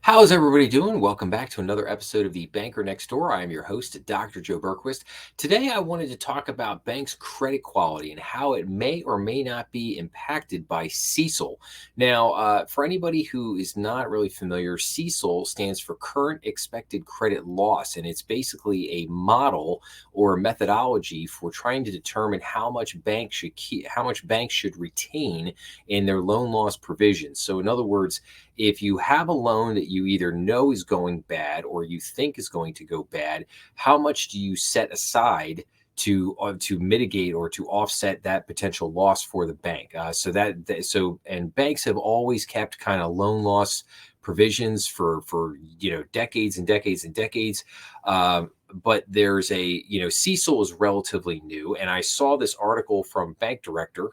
How's everybody doing? Welcome back to another episode of The Banker Next Door. I am your host, Dr. Joe Berquist. Today, I wanted to talk about banks' credit quality and how it may or may not be impacted by CECL. Now, for anybody who is not really familiar, CECL stands for Current Expected Credit Loss, and it's basically a model or a methodology for trying to determine how much banks should keep, how much banks should retain in their loan loss provisions. So, in other words, if you have a loan that you either know is going bad or you think is going to go bad, how much do you set aside to mitigate or to offset that potential loss for the bank? And banks have always kept kind of loan loss provisions for decades and decades and decades. But there's CECL is relatively new, and I saw this article from Bank Director,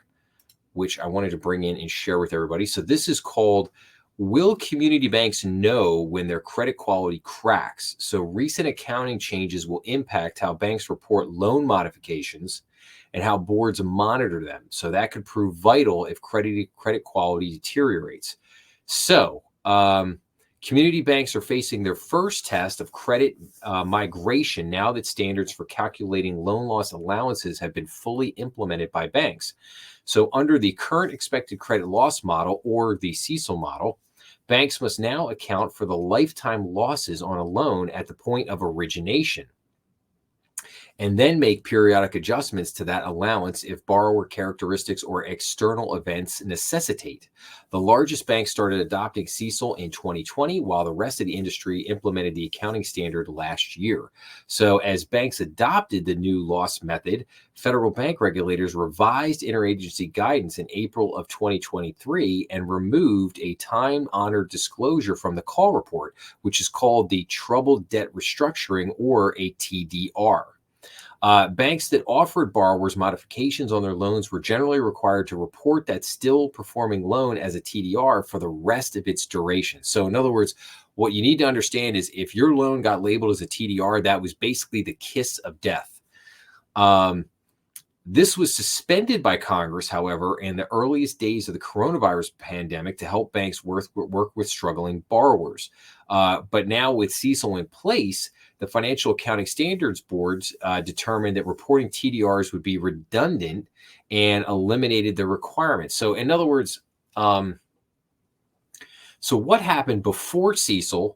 which I wanted to bring in and share with everybody. So this is called, "Will community banks know when their credit quality cracks?" So recent accounting changes will impact how banks report loan modifications and how boards monitor them. So that could prove vital if credit quality deteriorates. So community banks are facing their first test of credit migration now that standards for calculating loan loss allowances have been fully implemented by banks. So under the current expected credit loss model, or the CECL model, banks must now account for the lifetime losses on a loan at the point of origination, and then make periodic adjustments to that allowance if borrower characteristics or external events necessitate. The largest banks started adopting CECL in 2020, while the rest of the industry implemented the accounting standard last year. So, as banks adopted the new loss method, federal bank regulators revised interagency guidance in April of 2023 and removed a time-honored disclosure from the call report, which is called the Troubled Debt Restructuring, or a TDR. Banks that offered borrowers modifications on their loans were generally required to report that still performing loan as a TDR for the rest of its duration. So, in other words, what you need to understand is if your loan got labeled as a TDR, that was basically the kiss of death. This was suspended by Congress, however, in the earliest days of the coronavirus pandemic to help banks work with struggling borrowers. But now, with CECL in place, the Financial Accounting Standards Boards determined that reporting TDRs would be redundant and eliminated the requirement. So, in other words, so what happened before CECL?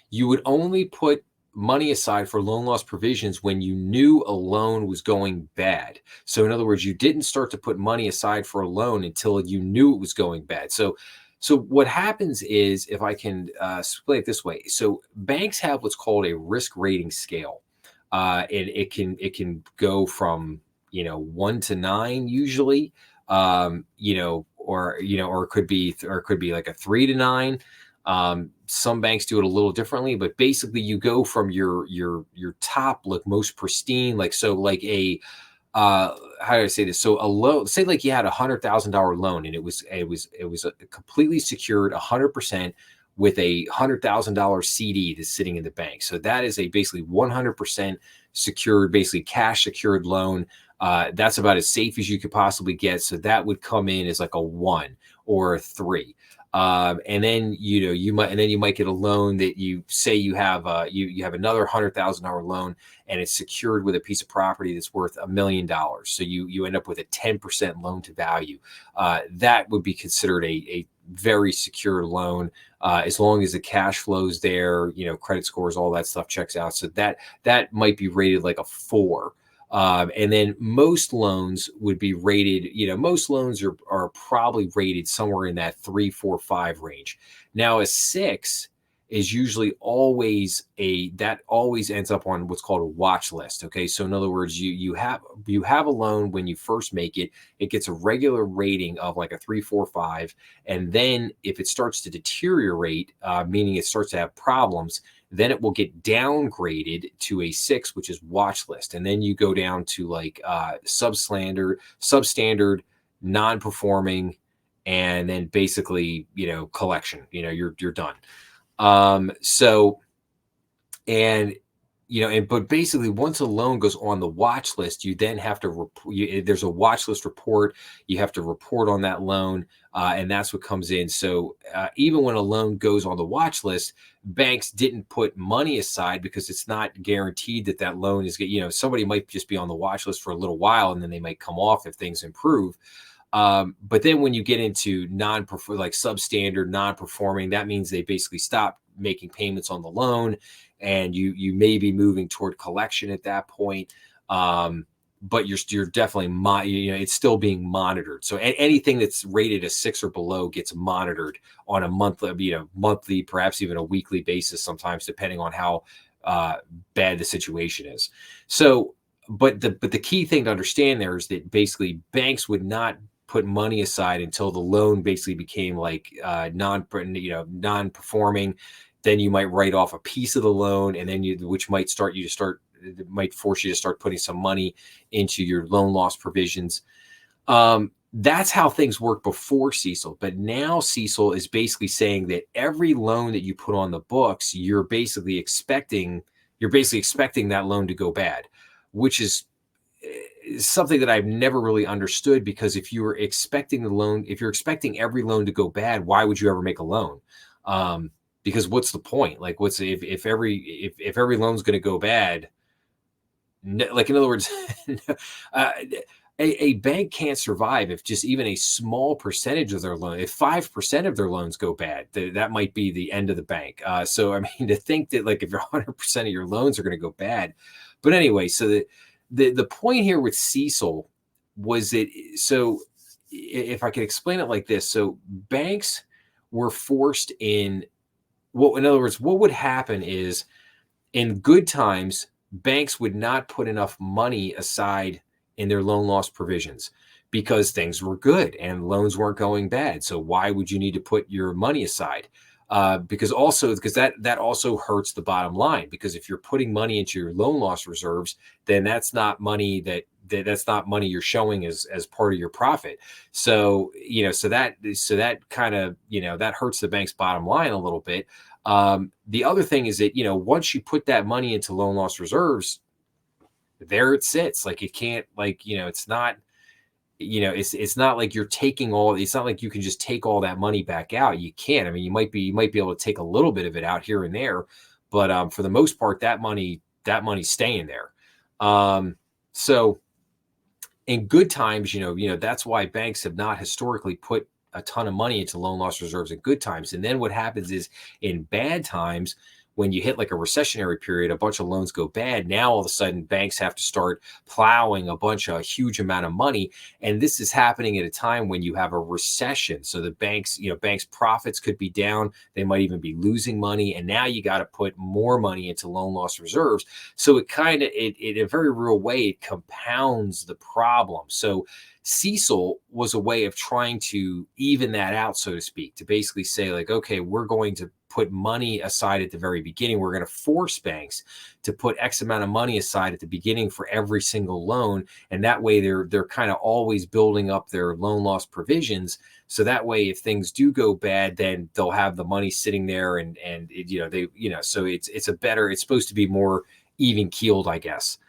You would only put money aside for loan loss provisions when you knew a loan was going bad. So in other words, you didn't start to put money aside for a loan until you knew it was going bad. So what happens is, if I can explain it this way, so banks have what's called a risk rating scale, and it can go from 1 to 9 usually, or it could be like a 3 to 9. Some banks do it a little differently, but basically you go from your top, like most pristine, like, so like a how do I say this? So a loan, say like you had $100,000 loan, and it was completely secured 100% with a $100,000 CD that's sitting in the bank. So that is a basically 100% secured, basically cash secured loan. That's about as safe as you could possibly get. So that would come in as like a 1 or a 3. And then you might get a loan that you say you have you have another $100,000 loan, and it's secured with a piece of property that's worth $1 million. So you end up with a 10% loan to value. That would be considered a very secure loan, as long as the cash flows there, credit scores, all that stuff checks out. So that might be rated like a 4. And then most loans would be rated, most loans are probably rated somewhere in that 3, 4, 5 range. Now, a 6 is usually always that always ends up on what's called a watch list. Okay. So in other words, you have a loan when you first make it, it gets a regular rating of like a 3, 4, 5. And then if it starts to deteriorate, meaning it starts to have problems, then it will get downgraded to a 6, which is watch list. And then you go down to like substandard, non-performing, and then basically, collection, you're done. So, and and but basically, once a loan goes on the watch list, you then have to there's a watch list report. You have to report on that loan, and that's what comes in. So even when a loan goes on the watch list, banks didn't put money aside because it's not guaranteed that that loan is. Somebody might just be on the watch list for a little while, and then they might come off if things improve. But then when you get into like substandard, non-performing, that means they basically stop making payments on the loan, and you may be moving toward collection at that point. But you're definitely it's still being monitored. So anything that's rated a 6 or below gets monitored on a monthly, perhaps even a weekly basis, sometimes depending on how bad the situation is. So, but the key thing to understand there is that basically banks would not put money aside until the loan basically became like non-performing. Then you might write off a piece of the loan, and then which might force you to start putting some money into your loan loss provisions. That's how things worked before CECL, but now CECL is basically saying that every loan that you put on the books, you're basically expecting that loan to go bad, which is something that I've never really understood, because if you're expecting every loan to go bad, why would you ever make a loan? Because what's the point? Like, if every loan's going to go bad? Like, in other words, a bank can't survive if just even a small percentage of their loan, if 5% of their loans go bad, that might be the end of the bank. So, I mean, to think that like if 100% of your loans are going to go bad, but anyway, so the point here with CECL was that, so if I could explain it like this, so banks were forced in other words, what would happen is, in good times, banks would not put enough money aside in their loan loss provisions because things were good and loans weren't going bad. So why would you need to put your money aside? Because that also hurts the bottom line, because if you're putting money into your loan loss reserves, then that's not money that's not money you're showing as part of your profit. So, so that kind of, that hurts the bank's bottom line a little bit. The other thing is that, once you put that money into loan loss reserves, there it sits. Like, it can't, like, it's not, it's not like it's not like you can just take all that money back out. You can't. I mean, you might be able to take a little bit of it out here and there, but for the most part, that money's staying there. So in good times, that's why banks have not historically put a ton of money into loan loss reserves in good times. And then what happens is, in bad times, when you hit like a recessionary period, a bunch of loans go bad. Now all of a sudden, banks have to start plowing a huge amount of money. And this is happening at a time when you have a recession. So the banks profits could be down. They might even be losing money. And now you got to put more money into loan loss reserves. So it in a very real way, it compounds the problem. So CECL was a way of trying to even that out, so to speak, to basically say, like, okay, we're going to put money aside at the very beginning. We're going to force banks to put X amount of money aside at the beginning for every single loan. And that way they're kind of always building up their loan loss provisions. So that way, if things do go bad, then they'll have the money sitting there, so it's supposed to be more even keeled, I guess.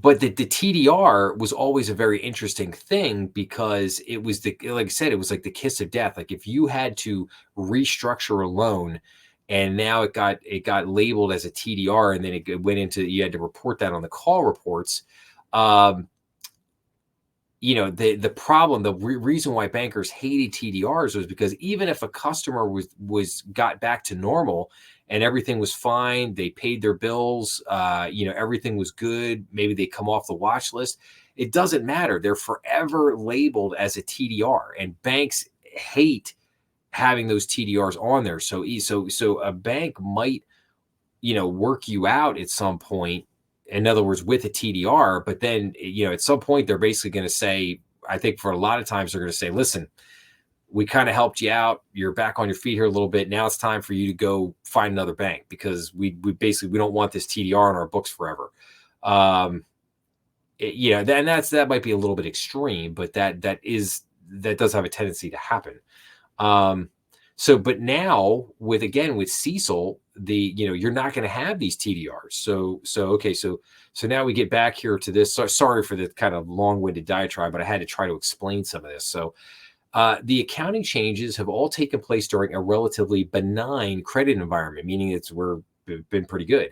But the TDR was always a very interesting thing, because it was like I said, it was like the kiss of death. Like, if you had to restructure a loan and now it got labeled as a TDR, and then it went into, you had to report that on the call reports. The problem, the reason why bankers hated TDRs was because even if a customer got back to normal and everything was fine, they paid their bills, everything was good, maybe they come off the watch list, it doesn't matter. They're forever labeled as a TDR, and banks hate having those TDRs on there. So a bank might, work you out at some point, in other words, with a TDR, but then, at some point they're basically going to say, I think for a lot of times they're going to say, listen, we kind of helped you out. You're back on your feet here a little bit. Now it's time for you to go find another bank, because we don't want this TDR on our books forever. That might be a little bit extreme, but that does have a tendency to happen. But now with CECL, you're not going to have these TDRs. So now we get back here to this. So, sorry for the kind of long-winded diatribe, but I had to try to explain some of this. So the accounting changes have all taken place during a relatively benign credit environment, meaning we've been pretty good.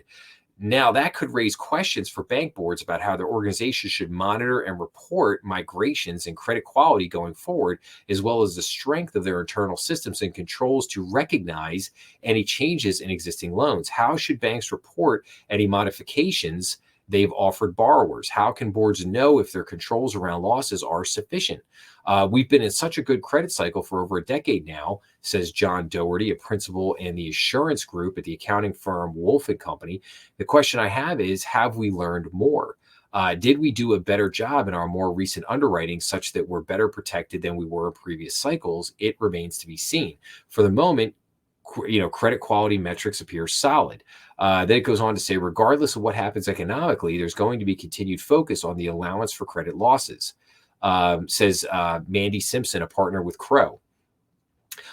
Now, that could raise questions for bank boards about how their organizations should monitor and report migrations and credit quality going forward, as well as the strength of their internal systems and controls to recognize any changes in existing loans. How should banks report any modifications they've offered borrowers? How can boards know if their controls around losses are sufficient? We've been in such a good credit cycle for over a decade now, says John Doherty, a principal in the assurance group at the accounting firm Wolf and Company. The question I have is, have we learned more? Did we do a better job in our more recent underwriting such that we're better protected than we were in previous cycles? It remains to be seen. For the moment, credit quality metrics appear solid. Then it goes on to say, regardless of what happens economically, there's going to be continued focus on the allowance for credit losses, says Mandy Simpson, a partner with Crow.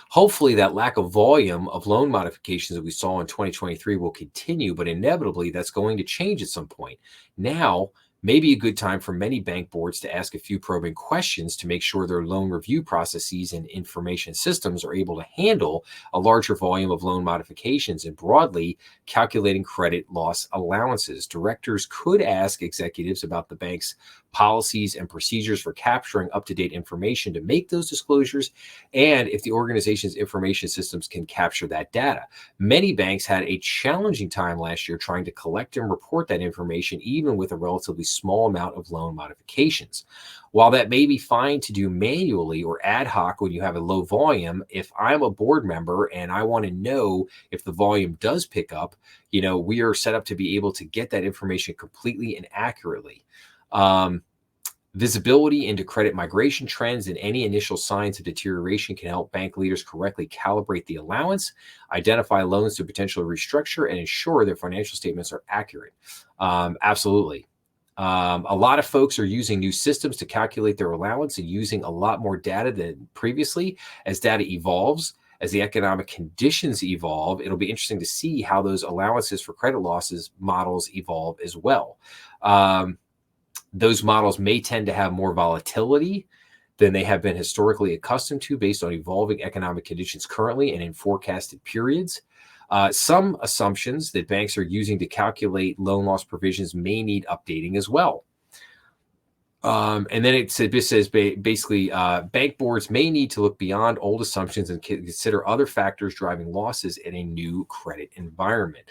Hopefully, that lack of volume of loan modifications that we saw in 2023 will continue, but inevitably that's going to change at some point. Now, maybe a good time for many bank boards to ask a few probing questions to make sure their loan review processes and information systems are able to handle a larger volume of loan modifications and broadly calculating credit loss allowances. Directors could ask executives about the bank's policies and procedures for capturing up-to-date information to make those disclosures, and if the organization's information systems can capture that data. Many banks had a challenging time last year trying to collect and report that information, even with a relatively small amount of loan modifications. While that may be fine to do manually or ad hoc when you have a low volume, if I'm a board member and I want to know if the volume does pick up, we are set up to be able to get that information completely and accurately. Visibility into credit migration trends and any initial signs of deterioration can help bank leaders correctly calibrate the allowance, identify loans to potentially restructure, and ensure their financial statements are accurate. Absolutely. A lot of folks are using new systems to calculate their allowance and using a lot more data than previously. As data evolves, as the economic conditions evolve, it'll be interesting to see how those allowances for credit losses models evolve as well. Those models may tend to have more volatility than they have been historically accustomed to based on evolving economic conditions currently and in forecasted periods. Some assumptions that banks are using to calculate loan loss provisions may need updating as well. And then it says basically bank boards may need to look beyond old assumptions and consider other factors driving losses in a new credit environment.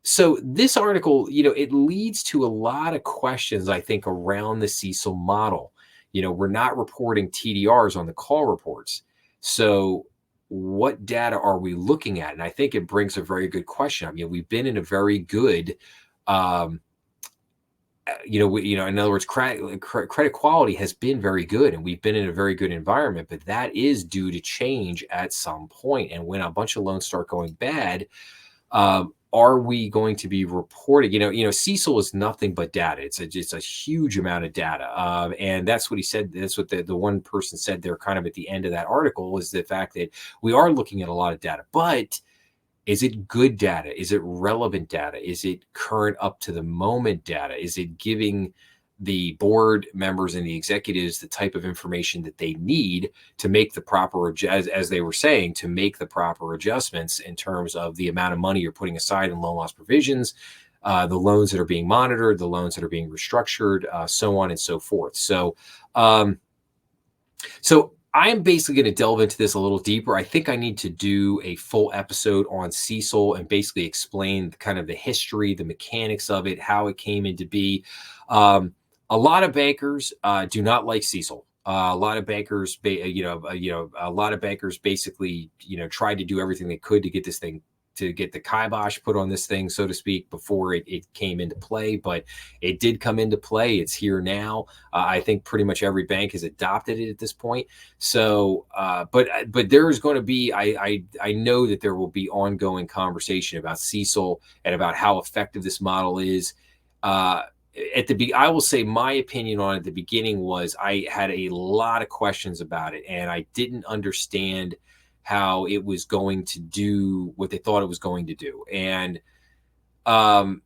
So this article, it leads to a lot of questions, I think, around the CECL model. We're not reporting TDRs on the call reports. So what data are we looking at? And I think it brings a very good question. I mean, we've been in a very good, in other words, credit quality has been very good, and we've been in a very good environment, but that is due to change at some point. And when a bunch of loans start going bad, are we going to be reporting? CECL is nothing but data. It's a huge amount of data, and that's what he said. That's what the one person said there, kind of at the end of that article, is the fact that we are looking at a lot of data, but is it good data? Is it relevant data? Is it current, up to the moment data? Is it giving the board members and the executives the type of information that they need to make the proper, as they were saying, to make the proper adjustments in terms of the amount of money you're putting aside in loan loss provisions, the loans that are being monitored, the loans that are being restructured, so on and so forth. So I'm basically going to delve into this a little deeper. I think I need to do a full episode on CECL and basically explain kind of the history, the mechanics of it, how it came into be. A lot of bankers do not like CECL. A lot of bankers, a lot of bankers basically, tried to do everything they could to get this thing, to get the kibosh put on this thing, so to speak, before it came into play. But it did come into play. It's here now. I think pretty much every bank has adopted it at this point. So, but there is going to be, I know that there will be ongoing conversation about CECL and about how effective this model is. I will say my opinion on it at the beginning was I had a lot of questions about it, and I didn't understand how it was going to do what they thought it was going to do. And um,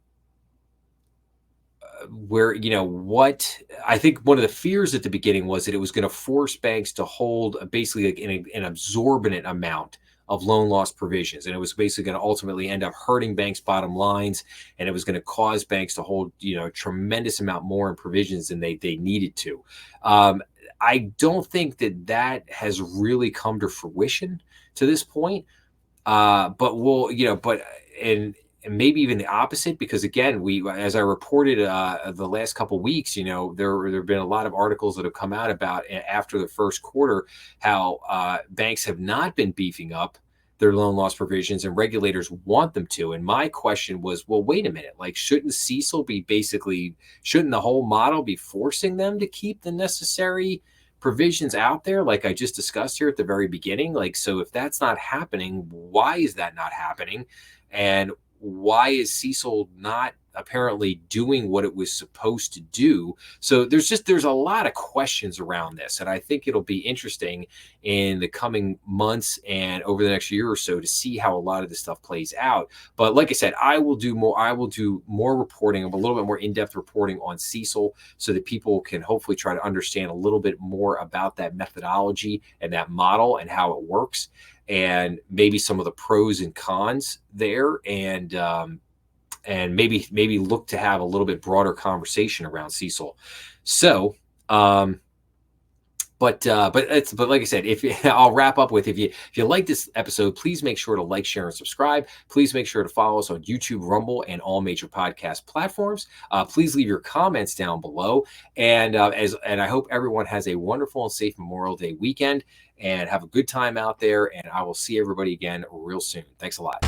where, what I think one of the fears at the beginning was that it was going to force banks to hold basically like an absorbent amount of loan loss provisions. And it was basically going to ultimately end up hurting banks' bottom lines. And it was going to cause banks to hold, a tremendous amount more in provisions than they needed to. I don't think that has really come to fruition to this point. But we'll, and maybe even the opposite, because again, as I reported the last couple of weeks, there have been a lot of articles that have come out about after the first quarter how banks have not been beefing up their loan loss provisions, and regulators want them to. And my question was, well, wait a minute, like, shouldn't the whole model be forcing them to keep the necessary provisions out there, like I just discussed here at the very beginning? Like, so if that's not happening, why is that not happening? And why is CECL not apparently doing what it was supposed to do? So there's a lot of questions around this, and I think it'll be interesting in the coming months and over the next year or so to see how a lot of this stuff plays out. But like I said, I will do more reporting, a little bit more in-depth reporting on CECL, so that people can hopefully try to understand a little bit more about that methodology and that model and how it works, and maybe some of the pros and cons there, and maybe look to have a little bit broader conversation around CECL. So, but like I said, I'll wrap up with, if you like this episode, please make sure to like, share, and subscribe. Please make sure to follow us on YouTube, Rumble, and all major podcast platforms. Please leave your comments down below, and I hope everyone has a wonderful and safe Memorial Day weekend, and have a good time out there. And I will see everybody again real soon. Thanks a lot.